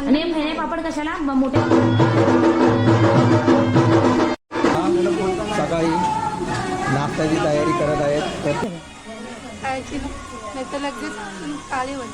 आणि फेणे पापड कशाला मोठे सकाळी नाश्त्याची तयारी करत आहेत तर लगेच काळी होईल.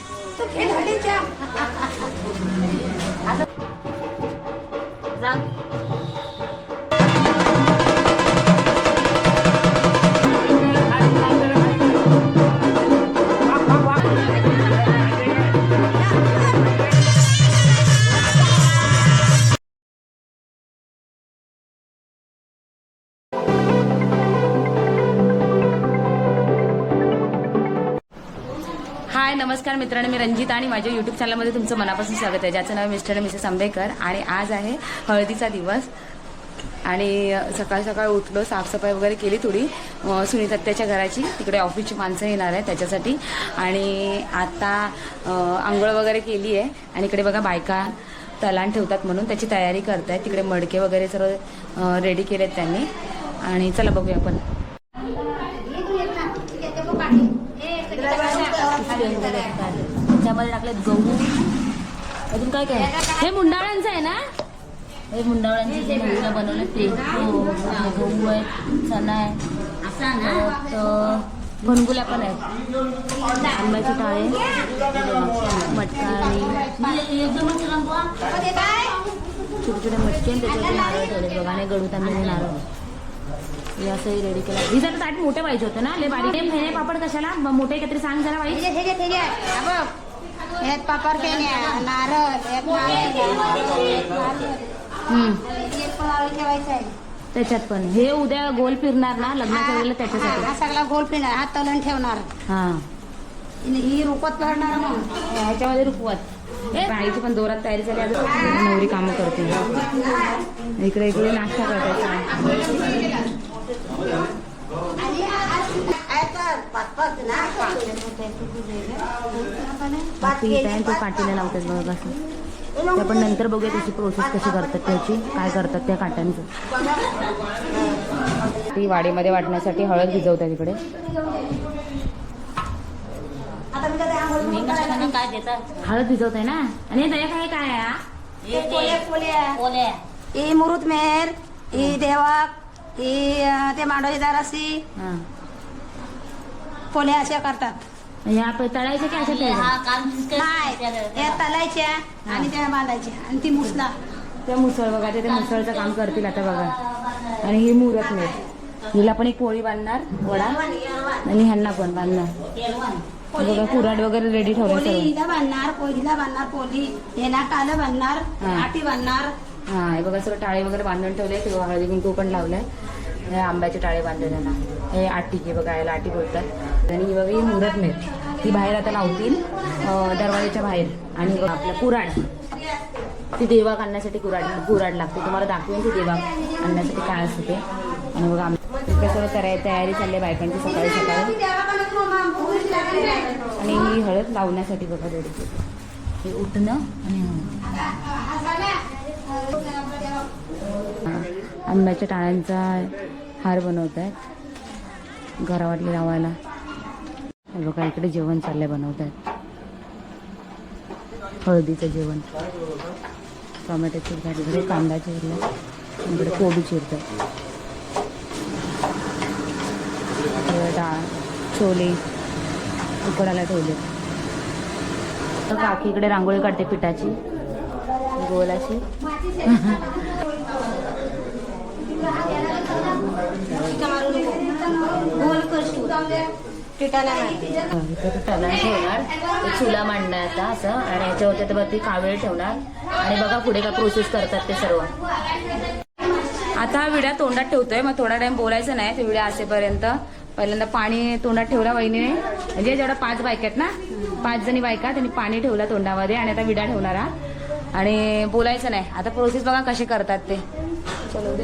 हाय नमस्कार मित्रांनो, मी रंजिता आणि माझ्या यूट्यूब चॅनलमध्ये तुमचं मनापासून स्वागत आहे, ज्याचं नाव मिस्टर मिसेस आंबेकर. आणि आज आहे हळदीचा दिवस आणि सकाळ सकाळ उठलो, साफसफाई वगैरे केली थोडी सुनीतात्याच्या घराची, तिकडे ऑफिसची माणसं येणार आहे त्याच्यासाठी. आणि आता आंघोळ वगैरे केली आहे आणि इकडे बघा बायका तलान ठेवतात म्हणून त्याची तयारी करत आहेत. तिकडे मडके वगैरे सर्व रेडी केलेत त्यांनी. आणि चला बघूया आपण. त्याच्यामध्ये टाकलेत गहू, अजून काय काय हे मुंडावळ्यांचं आहे ना, हे मुंडावळ्यांचे जे गहूला बनवले ते गहू आहे, चणा आहे, घणगुल्या पण आहेत, आंब्याची टाळे, मटका आणि छोटे छोटे मटके आणि त्याच्यावरती नारळ ठेवले बघा. आणि गडू तांदूळ नारळ हे असंही रेडी केलं. ही जरा ताट मोठे पाहिजे होते ना, लय बारीक. फेणे पापड कशाला मोठे काहीतरी सांग जरा बाई. पापड फेण्या, नारळ ठेवायचं आहे त्याच्यात पण. हे उद्या गोल फिरणार ना लग्नाच्या वेळेला, त्याच्यासाठी हा सगळा गोल फिरणार, हात तळून ठेवणार. हा ही रुपत करणार मग ह्याच्यामध्ये रुकवत. बाईची पण दोरात तयारी झाली, आज नवरी कामं करते. इकडे इकडे नाश्ता करतायचा. तो काठीला लावतात बघा कसं. ते आपण नंतर बघूया त्याची प्रोसेस कशी करतात, त्याची काय करतात त्या काट्यांचं. ती वाडीमध्ये वाटण्यासाठी हळद भिजवतात इकडे. हळद भिजवत आहे ना. आणि दया काय काय आहे, ही मुरुत मेर, ही देवाक, ही ते मांडवाची दारासी पोले अशा करतात. ह्या तळायच्या की अशा नाही या तलायच्या आणि त्या बांधायच्या आणि ती मुसला त्या मुसळ बघा, ते मुसळचं काम करतील आता बघा. आणि ही मुरत नाही, हिला पण एक पोळी बांधणार वडा आणि ह्यांना पण बांधणार बघा. कुराड वगैरे रेडी ठेवले. हिला बांधणार, पोळीला बांधणार, पोळी हेना काल बांधणार, आटी बांधणार. हा हे बघा सगळं टाळे वगैरे बांधून ठेवले. ते हळदी कुंकू पण लावलंय. हे आंब्याचे टाळे बांधले त्यांना. हे आटी बघा, याला आटी बोलतात. आणि ही बघा ही मुरत नाही, ती बाहेर आता लावतील दरवाजाच्या बाहेर. आणि बघा आपलं कुराड, ती देवाक आणण्यासाठी कुराड लागते. तुम्हाला दाखवेन ती देवाक आणण्यासाठी काय असते ते. आणि बघा इकडे सगळं तयारी चालली आहे बायकांची सकाळी सकाळी. आणि ही हळद लावण्यासाठी बघा रेडी केली. हे उठणं आणि आंब्याच्या टाळ्यांचा हार बनवत आहेत घरावाटली लावायला. बघा इकडे जेवण चाललंय, बनवत आहेत हळदीचं जेवण. टोमॅटो चिरतात, इकडे कांदा चिरला, इकडे कोबी चिरतात, डाळ छोले उकडायला ठेवले. काकी इकडे रांगोळी काढते पिठाची गोल अशी. तलान ठेवणार, चुला मांडणार आता असं. आणि याच्यावरती आता ती कावेळ ठेवणार. आणि बघा पुढे काय प्रोसेस करतात ते सर्व. आता हा विडा तोंडात ठेवतोय, मग थोडा टाइम बोलायचं नाही ते विडा असेपर्यंत. पहिल्यांदा पाणी तोंडात ठेवला वहिनीने, म्हणजे जेवढा 5 बायका आहेत ना, 5 जणी बायका, त्यांनी पाणी ठेवला तोंडामध्ये. आणि आता विडा ठेवणारा आणि बोलायचं नाही. आता प्रोसेस बघा कसे करतात ते. चलो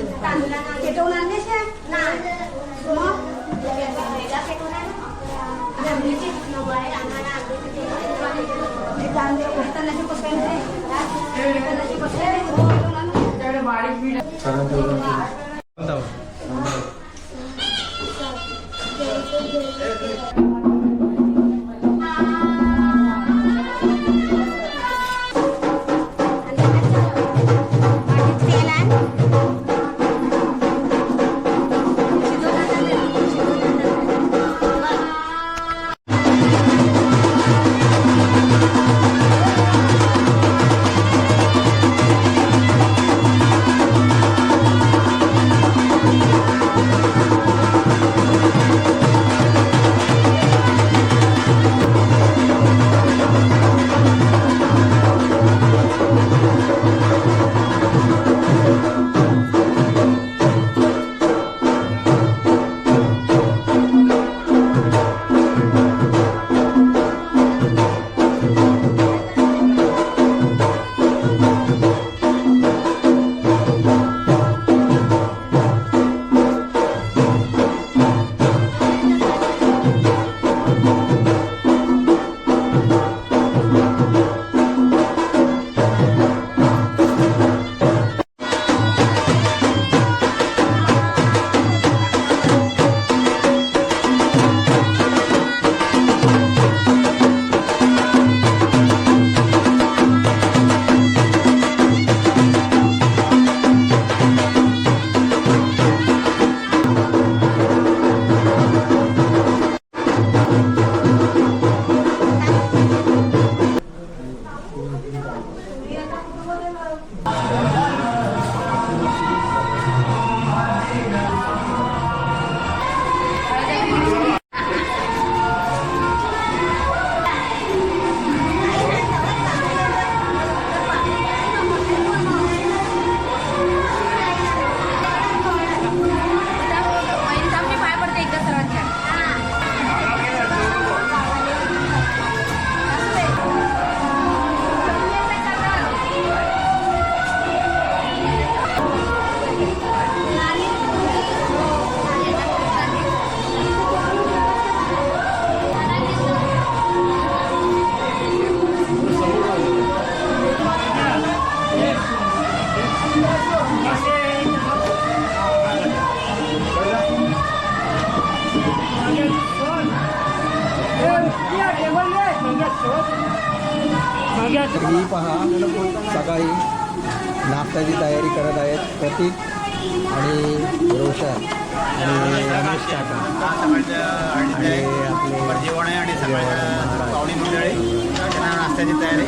तर ही पहा सकाळी नाश्त्याची तयारी करत आहेत प्रतीक आणि रोशन आणि रमेश काका आणि आपले जेवण आहे आणि सकाळच्या पावणी मंडळी त्यांना नाश्त्याची तयारी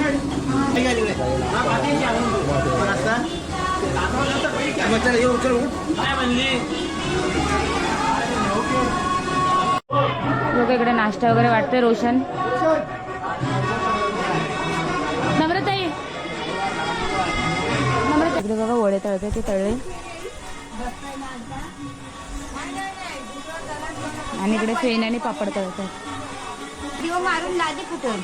लोक इकडे नाश्ता वगैरे वाटते. रोशन नम्रताई इकडे बघा वडे तळते ते तळले आणि इकडे फेन आणि पापड तळतात. दिवा मारून लादी कुठून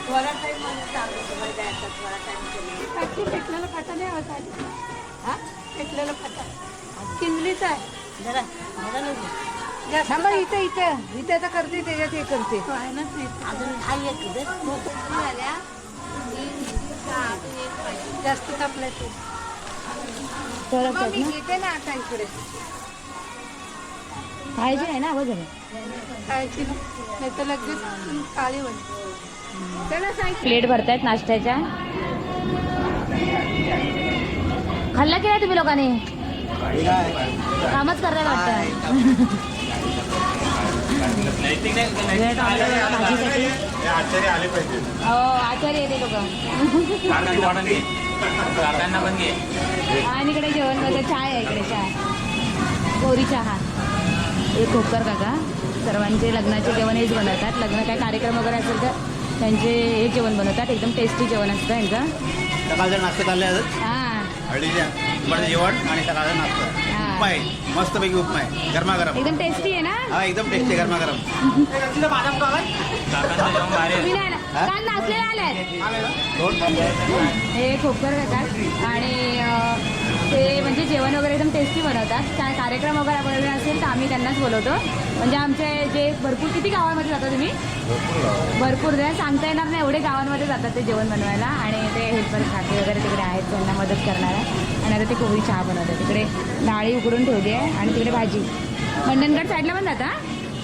किंजलीच आहे जरा थांबा. इथं इथं इथं आता करते त्याच्यात हे करते जास्त कापलं ते मी घेते ना आता इकडे खायची आहे ना अगोदर खायची नाही तर लगेच काळी होईल. त्याला सांग प्लेट भरतायत नाश्त्याच्या. खाल्ला की नाही तुम्ही लोकांनी? कामच करताय वाटतं. भाजीसाठी हो आचार्य येते लोक. आणि इकडे जेवण वगैरे चहा आहे. इकडे चहा गोरी चहा. एक खोकर काका सर्वांचे लग्नाचे जेवण हेच बनवतात. लग्न काय कार्यक्रम वगैरे असेल तर त्यांचे हे जेवण बनवतात. एकदम टेस्टी जेवण असतं यांचं. सकाळचा नाश्ता चालले हां हळदीच्या जेवण आणि सकाळचा नाश्ता उपमा आहे मस्तपैकी उपमा आहे गरमागरम एकदम टेस्टी आहे ना. हा एकदम टेस्टी गरमागरम तुम्ही नाही आला. काल नाचलेला आलाय हे खोकर काका. आणि ते म्हणजे जेवण वगैरे एकदम टेस्टी बनवतात. काय कार्यक्रम वगैरे वगैरे असेल तर आम्ही त्यांनाच बोलवतो. म्हणजे आमचे जे भरपूर किती गावांमध्ये जाता तुम्ही? भरपूर जण सांगता येणार नाही एवढे गावांमध्ये जातात ते जेवण बनवायला. आणि ते हेल्पर काकी वगैरे तिकडे आहेत त्यांना मदत करणार आहे. आणि आता ते कोवळी चहा बनवतात. तिकडे डाळी उकडून ठेवली आहे आणि तिकडे भाजी. मंडणगड साईडला पण जाता?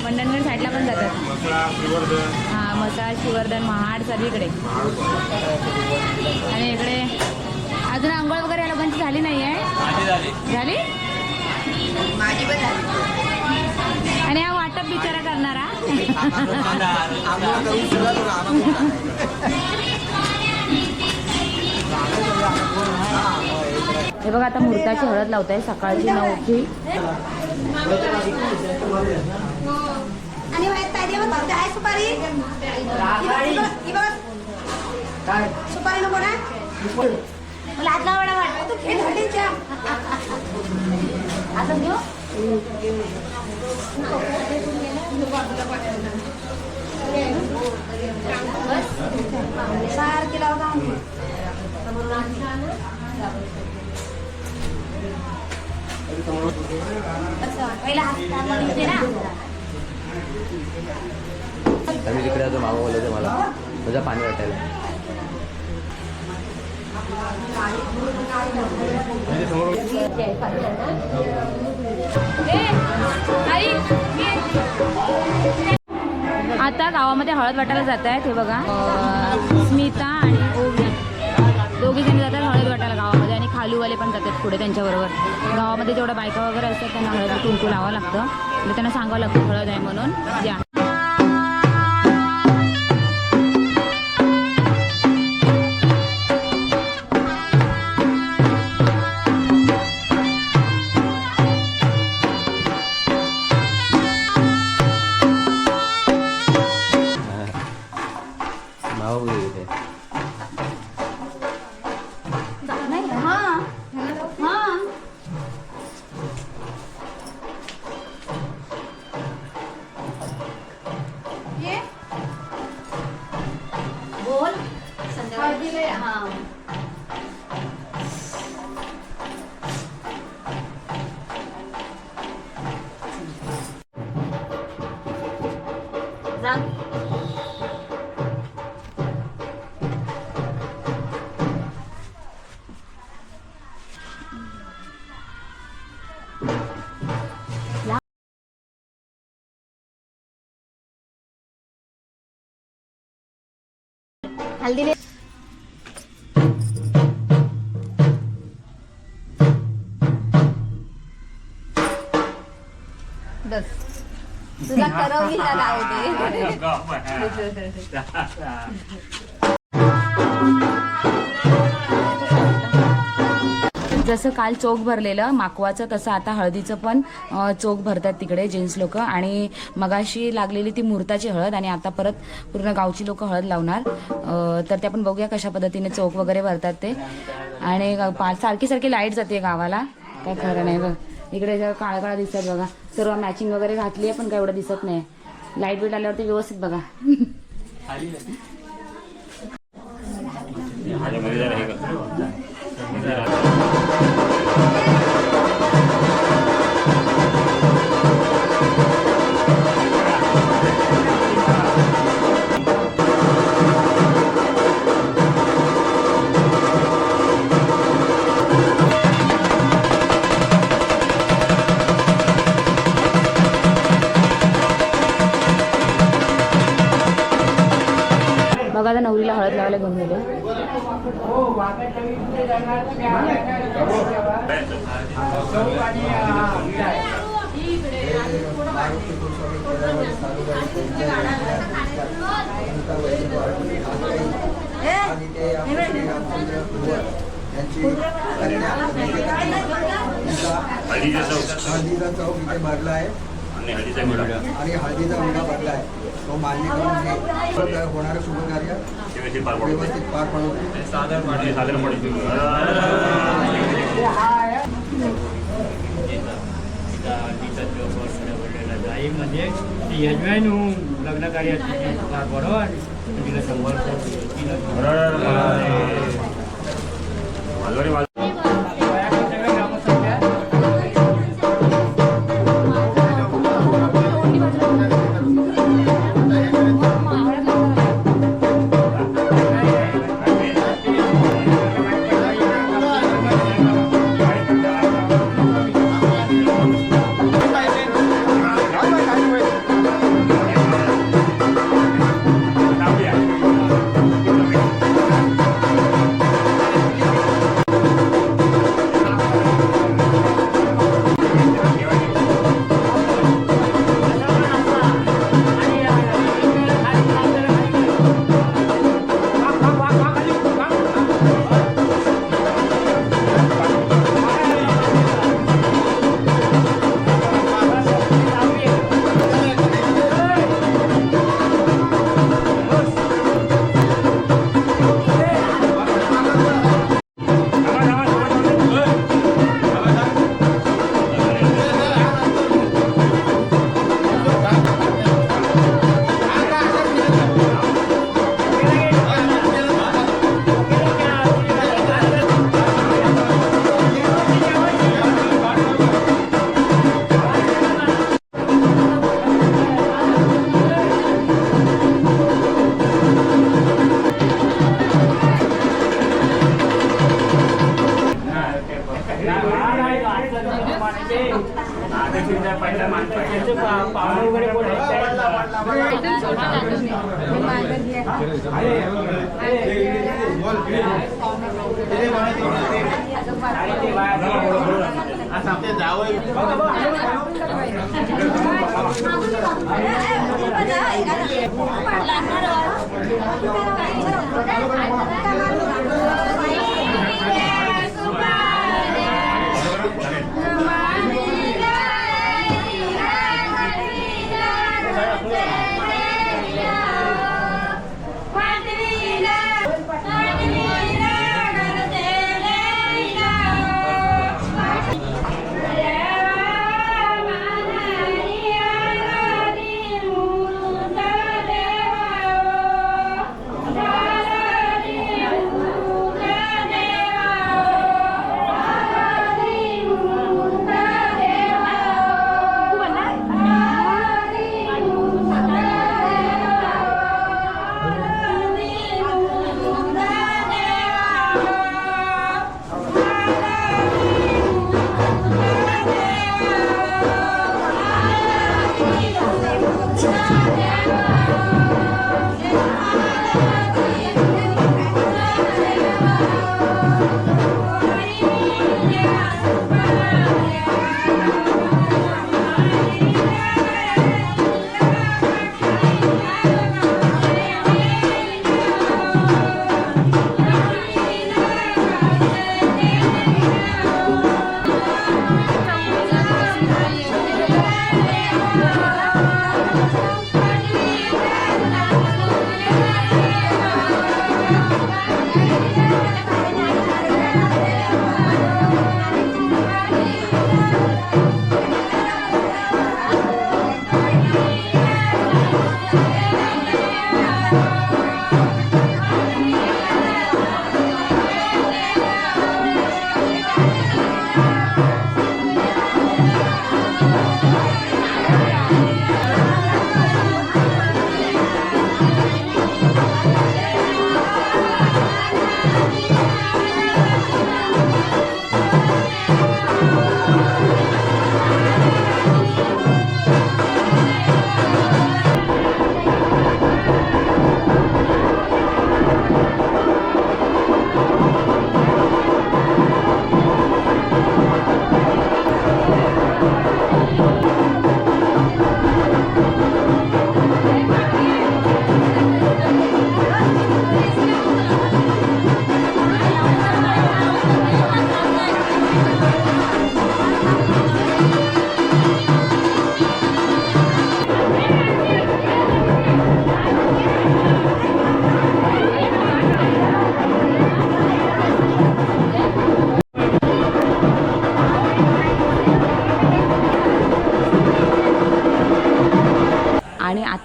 मंडणगड साईडला पण जातात. हां मसाळ शिवर्धन महाड सगळीकडे. आणि इकडे अजून आंघोळ वगैरे या लोकांची झाली नाही आहे. झाली माझी पण झाली. आणि हा वाटप बिचारा करणारा. हे बघा आता मुहूर्ताची हळद लावताय सकाळची 9ची. आणि काय सुपारी सुपारी नको ना मला आतला वडा वाटतो. तू खेळ असं घेऊ. सारखी लावता पहिला आम्ही तिकडे अजून मागं बोलायचं मला तुझं पाणी वाटायला. आता गावामध्ये हळद वाटायला जात आहेत. हे बघा स्मिता आणि ओवी दोघी जणी जातात हळद वाटायला गावामध्ये. आणि खालूवाले पण जातात पुढे त्यांच्याबरोबर. गावामध्ये जेवढ्या बायका वगैरे असतात त्यांना हळद कुंकू लावावं लागतं. म्हणजे त्यांना सांगावं लागतं हळद आहे म्हणून द्या. हल्दी बस तुला करवली ना लावू दे. जसं काल चोख भरलेलं माकवाचं तसं आता हळदीचं पण चोख भरतात तिकडे जेंट्स लोक. आणि मगाशी लागलेली ती मुहूर्ताची हळद आणि आता परत पूर्ण गावची लोक हळद लावणार. तर ते आपण बघूया कशा पद्धतीने चोख वगैरे भरतात ते. आणि सारखी सारखी लाईट जाते गावाला, काय खरं नाही बघ. इकडे जर काळा काळा दिसतात बघा, सर्व मॅचिंग वगैरे घातली आहे पण काय एवढं दिसत नाही. लाईट बीट आल्यावरती व्यवस्थित बघा. बघा आता नवरीला हळद लावायला घेऊन गेले. हळदीचा चौक इथे भरला आहे आणि हळदीचा विडा भरला आहे. तो मान्य करून होणारं शुभ कार्य व्यवस्थित पार पडू. म्हणजे यजमान लग्न कार्याची बरोबर तिला 100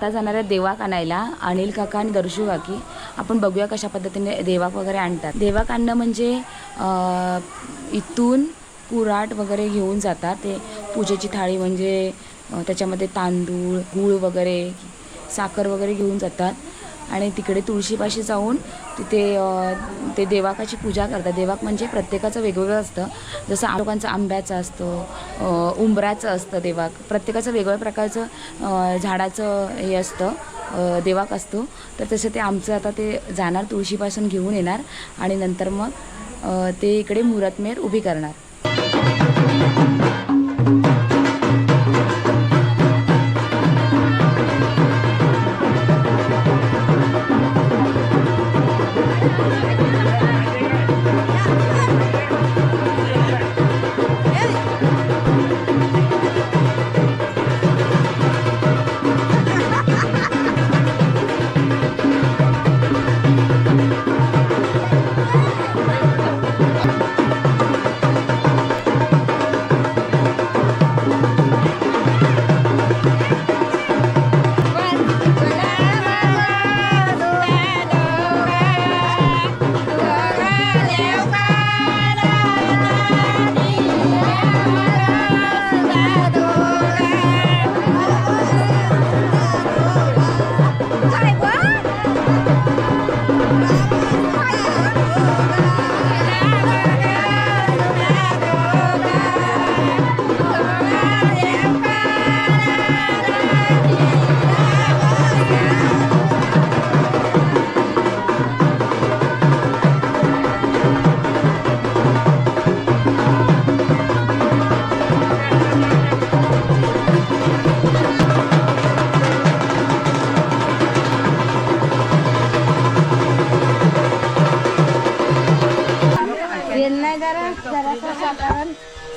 आता जाणाऱ्या देवाक आणायला अनिल काका आणि दर्शू काकी. आपण बघूया कशा पद्धतीने देवाक वगैरे आणतात. देवाक आणणं म्हणजे इथून कुराट वगैरे घेऊन जातात. ते पूजेची थाळी म्हणजे त्याच्यामध्ये तांदूळ, गूळ वगैरे, साखर वगैरे घेऊन जातात आणि तिकडे तुळशीपाशी जाऊन तिथे ते देवाकाची पूजा करतात. देवाक म्हणजे प्रत्येकाचं वेगवेगळं असतं. जसं लोकांचं आंब्याचं असतं, उंबराचं असतं देवाक. प्रत्येकाचं वेगवेगळ्या प्रकारचं झाडाचं हे असतं, देवाक असतो. तर तसं ते आमचं आता ते जाणार तुळशीपासून घेऊन येणार आणि नंतर मग ते इकडे मुहूर्तमेढ उभी करणार.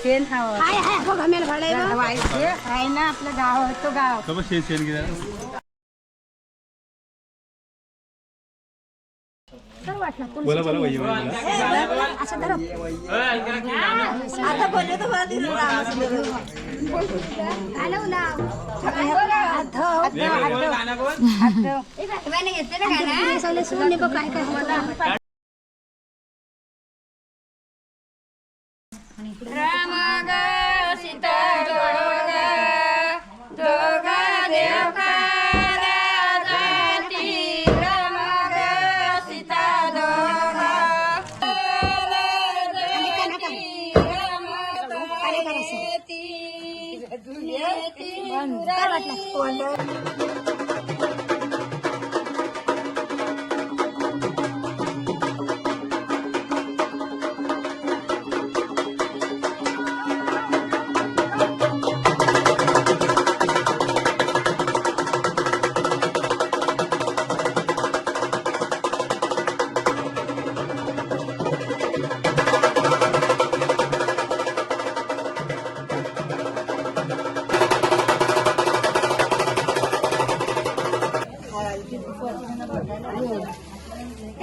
शेण हवं आहे ना आपलं गाव, तो गाव. बोला बोला वही असं धर. आता बोलले तर काय काय राम ग सीता जोग जोगा देवकारा जाती राम ग सीता जोगा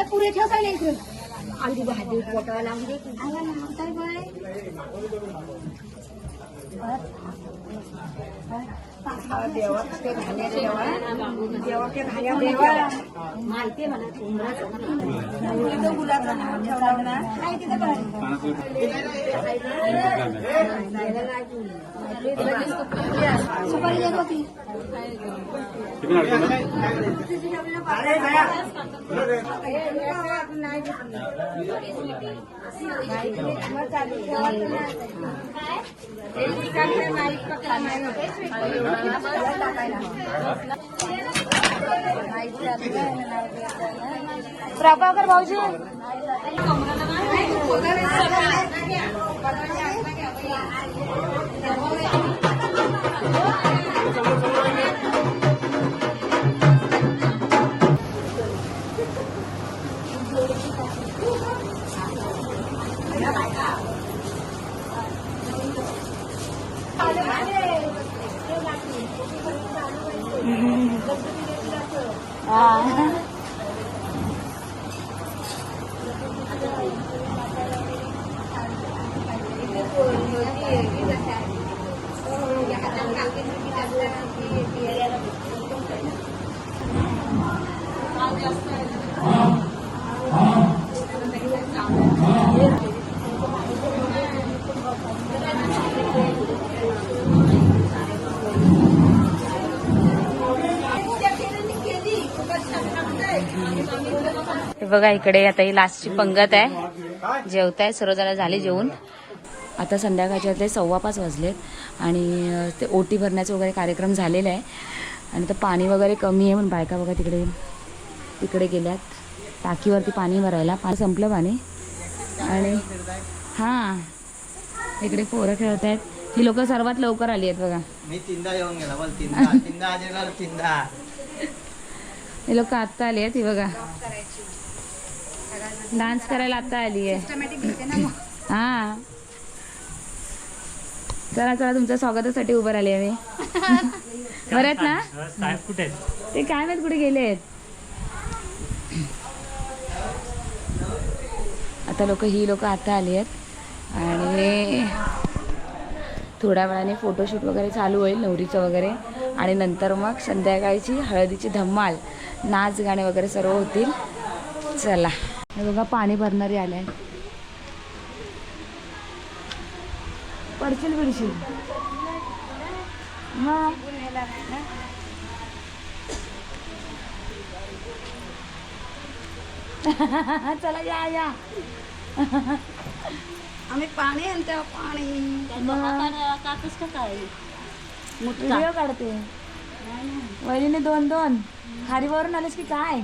पुढे ठेव काय नाही अगदी भाजी पोटाला लावून दे. देवाचे घाल्या देवाचे घाल्या देवा माहिती म्हणा गुलाबचा नाव ठेवला ना काय तिथे सुपारी देत होती. प्रभाकर भाऊजी हे बघा इकडे आता ही लास्टची पंगत आहे, जेवताय सर्वजण, झाले जेवून. आता संध्याकाळचे ते 5:15 वाजलेत आणि ते ओटी भरण्याचा वगैरे कार्यक्रम झालेला आहे. आणि तर पाणी वगैरे कमी आहे म्हणून बायका बघा तिकडे गेल्यात टाकीवरती पाणी भरायला. पाणी संपलं पाणी. आणि हां इकडे पोरं खेळत आहेत. ही लोक सर्वात लवकर आली आहेत बघा. मी तीनदा येऊन गेला बोल, तीनदा हे लोक आत्ता आली आहेत. ही बघा डान्स करायला आत्ता आली आहे. हां चला चला, तुमच्या स्वागतासाठी उभं राहिले आहे मी. बरं आहेत ना? साहेब कुठे आहेत? ते काय माहित कुठे गेले आहेत. आता ही लोक आता आली आहेत आणि थोड्या वेळाने फोटोशूट वगैरे चालू होईल नवरीचं वगैरे. आणि नंतर मग संध्याकाळची हळदीची धम्माल, नाच गाणे वगैरे सर्व होतील. चला हे बघा पाणी भरणारी आले आहे. पडशील बिडशील हां. चला या या. आम्ही पाणी आणतो पाणी. व्हिडिओ काढते वहिनीने 2-2 खारीवरून आलेस की काय.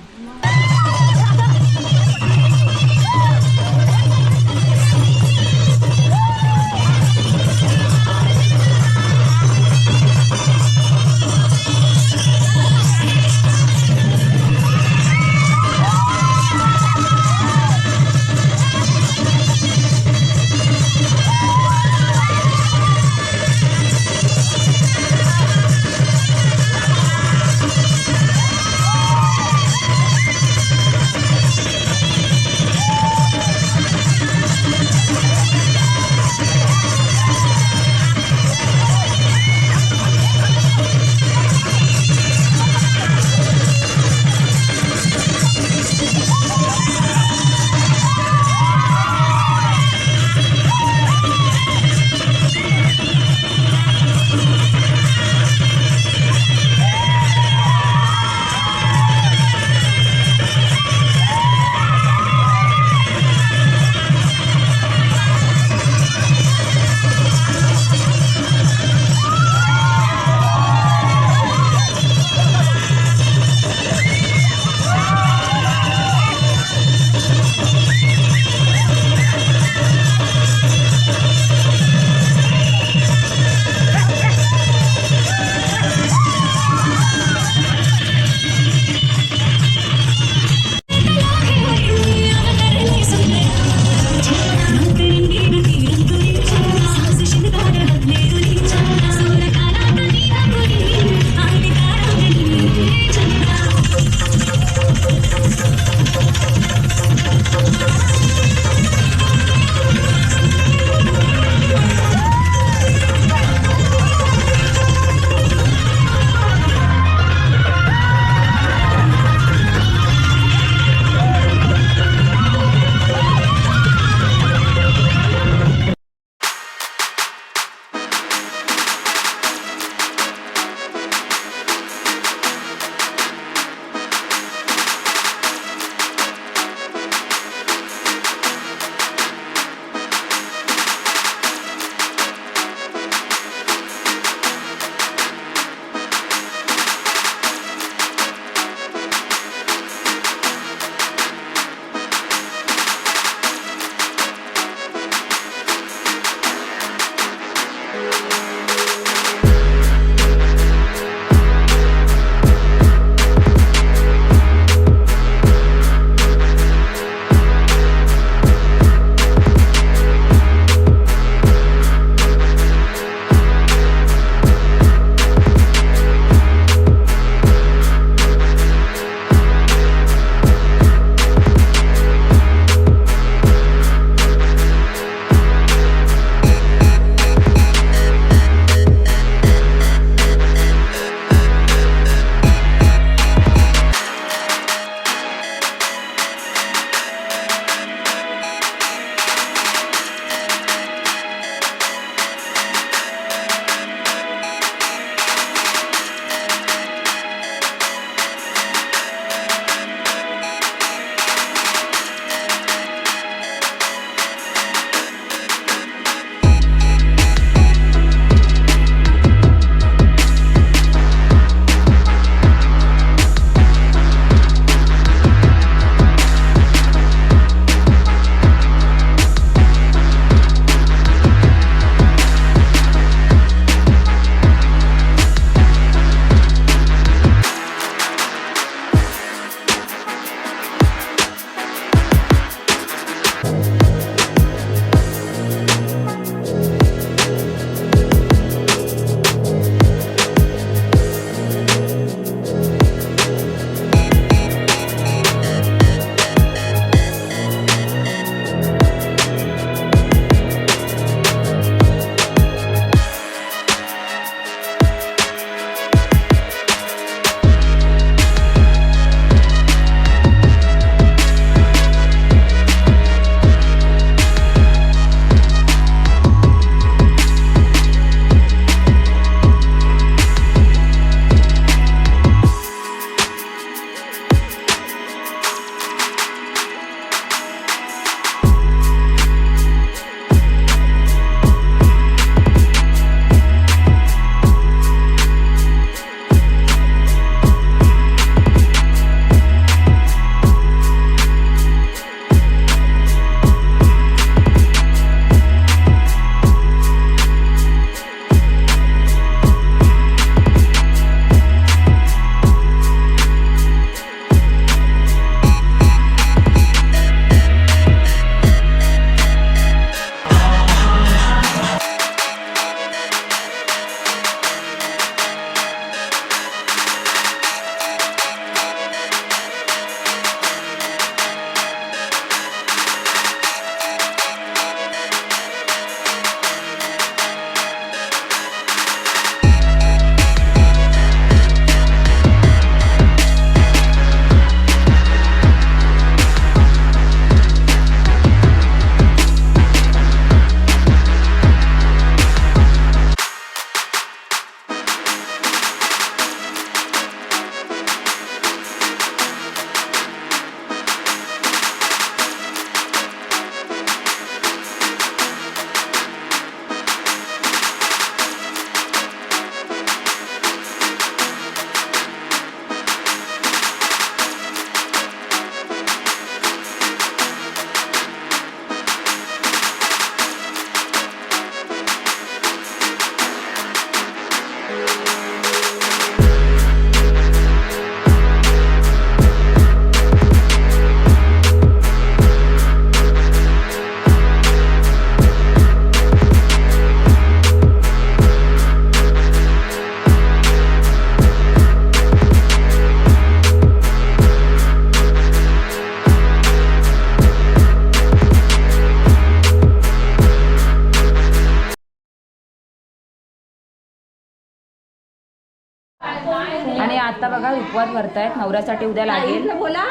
आता बघा उपवास भरतायत नवऱ्यासाठी उद्या लागेल. बोला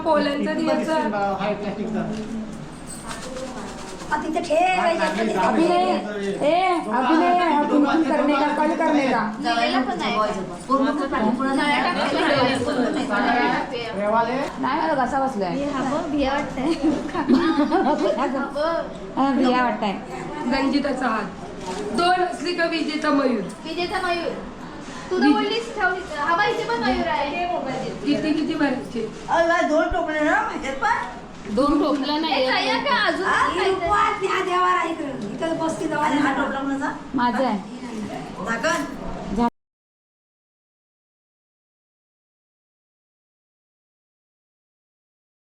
पोलंचा दिवस तिथे ठेवायचं अभिनय करणे का कल करणे का नाही मला कसा बसलाय भिया वाटतंय. रंजिताचा हात 2 असली का विजेता मयूर. तुला बोललीस ठेवली हवा इथे पण मयूर आहे. किती भरायचे? 2 टोपले ना माझ्यात पण 2 टोपला नाही अजून माझं आहे